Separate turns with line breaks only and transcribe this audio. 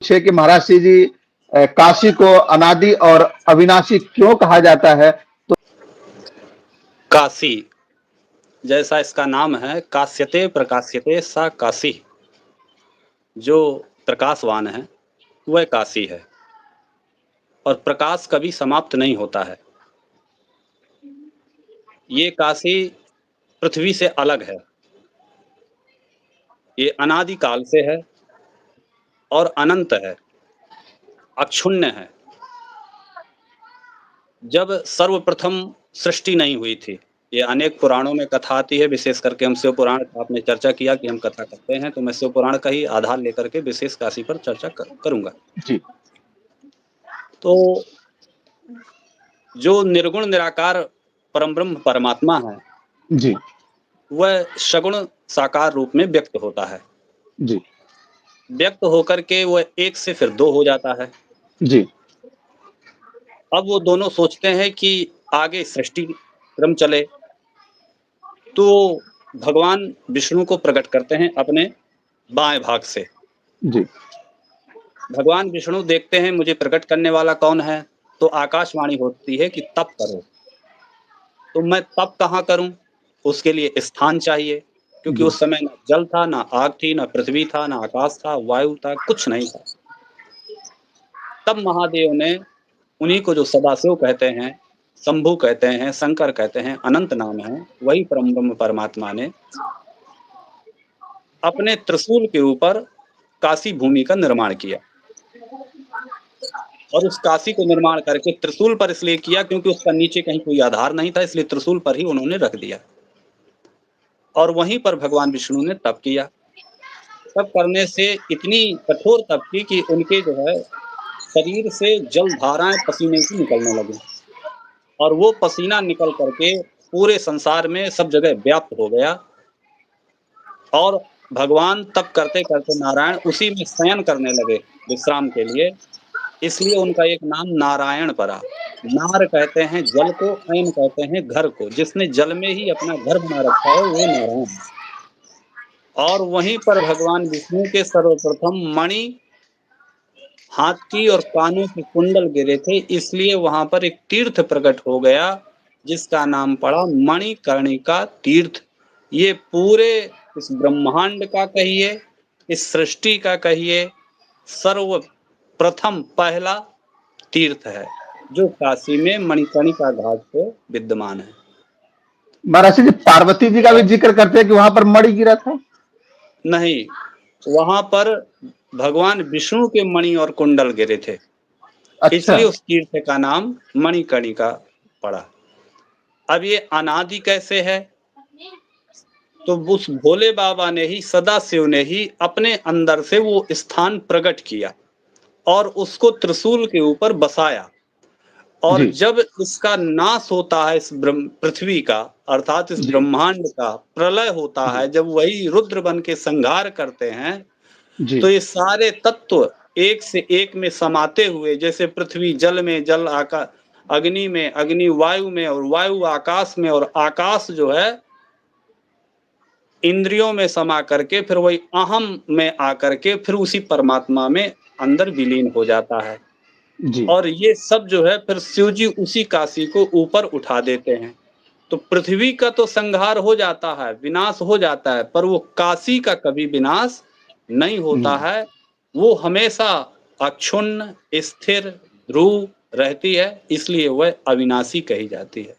पूछे कि महाराज श्री जी काशी को अनादि और अविनाशी क्यों कहा जाता है? तो
काशी, जैसा इसका नाम है, काश्यते प्रकाश्यते सा काशी। जो प्रकाशवान है वह काशी है, और प्रकाश कभी समाप्त नहीं होता है। ये काशी पृथ्वी से अलग है, ये अनादि काल से है और अनंत है, अक्षुण्ण है। जब सर्वप्रथम सृष्टि नहीं हुई थी, ये अनेक पुराणों में कथा आती है, विशेष करके हम शिव पुराण का आपने चर्चा किया कि हम कथा करते हैं, तो मैं शिव पुराण का ही आधार लेकर के विशेष काशी पर चर्चा करूंगा।
जी
तो जो निर्गुण निराकार परमब्रह्म परमात्मा है,
जी
वह सगुण साकार रूप में व्यक्त होता है।
जी
व्यक्त होकर के वह एक से फिर दो हो जाता है।
जी
अब वो दोनों सोचते हैं कि आगे सृष्टि क्रम चले, तो भगवान विष्णु को प्रकट करते हैं अपने बाएं भाग से।
जी
भगवान विष्णु देखते हैं मुझे प्रकट करने वाला कौन है, तो आकाशवाणी होती है कि तप करो। तो मैं तप कहाँ करूं? उसके लिए स्थान चाहिए, क्योंकि
जी
उस समय ना जल था, ना आग थी, ना पृथ्वी था, ना आकाश था, वायु था, कुछ नहीं था। तब महादेव ने उन्हीं को जो सदाशिव कहते हैं, शंभु कहते हैं, शंकर कहते हैं, अनंत नाम है, वही परम ब्रह्म परमात्मा ने अपने त्रिशूल के ऊपर काशी भूमि का निर्माण किया। और उस काशी को निर्माण करके त्रिशूल पर इसलिए किया क्योंकि उसका नीचे कहीं कोई आधार नहीं था, इसलिए त्रिशूल पर ही उन्होंने रख दिया। और वहीं पर भगवान विष्णु ने तप किया। तप करने से इतनी कठोर तप की कि उनके जो है शरीर से जल धाराएं पसीने की निकलने लगी, और वो पसीना निकल करके पूरे संसार में सब जगह व्याप्त हो गया। और भगवान तप करते करते नारायण उसी में शयन करने लगे विश्राम के लिए, इसलिए उनका एक नाम नारायण पड़ा। नार कहते हैं जल को, ऐन कहते हैं घर को। जिसने जल में ही अपना घर बना रखा है वो नारायण है। और वहीं पर भगवान विष्णु के सर्वप्रथम मणि, हाथ की और कानों के कुंडल गिरे थे, इसलिए वहां पर एक तीर्थ प्रकट हो गया जिसका नाम पड़ा मणिकर्णिका तीर्थ। ये पूरे इस ब्रह्मांड का कहिए, इस सृष्टि का कहिए, सर्वप्रथम पहला तीर्थ है, जो काशी में मणिकर्णिका घाट पे विद्यमान है।
महाराज श्री जी पार्वती जी का भी
और
जिक्र करते हैं कि वहां पर मणि गिरा था।
नहीं, वहां पर भगवान विष्णु के मणि और कुंडल गिरे थे,
अच्छा
इसलिए उस तीर्थ का नाम मणिकर्णिका पड़ा। अब ये अनादि कैसे है? तो उस भोले बाबा ने ही, सदाशिव ने ही अपने अंदर से वो स्थान प्रकट किया और उसको त्रिशूल के ऊपर बसाया। और
जी
जब इसका नाश होता है, इस पृथ्वी का अर्थात इस
जी
ब्रह्मांड का प्रलय होता
जी
है, जब वही रुद्र बन के संहार करते हैं,
जी
तो ये सारे तत्व एक से एक में समाते हुए, जैसे पृथ्वी जल में, जल आकाश, अग्नि में, अग्नि वायु में, और वायु आकाश में, और आकाश जो है इंद्रियों में समा करके फिर वही अहम में आकर के फिर उसी परमात्मा में अंदर विलीन हो जाता है।
जी
और ये सब जो है फिर शिव जी उसी काशी को ऊपर उठा देते हैं। तो पृथ्वी का तो संहार हो जाता है, विनाश हो जाता है, पर वो काशी का कभी विनाश नहीं होता
नहीं
है। वो हमेशा अक्षुण्ण, स्थिर, ध्रुव रहती है, इसलिए वह अविनाशी कही जाती है।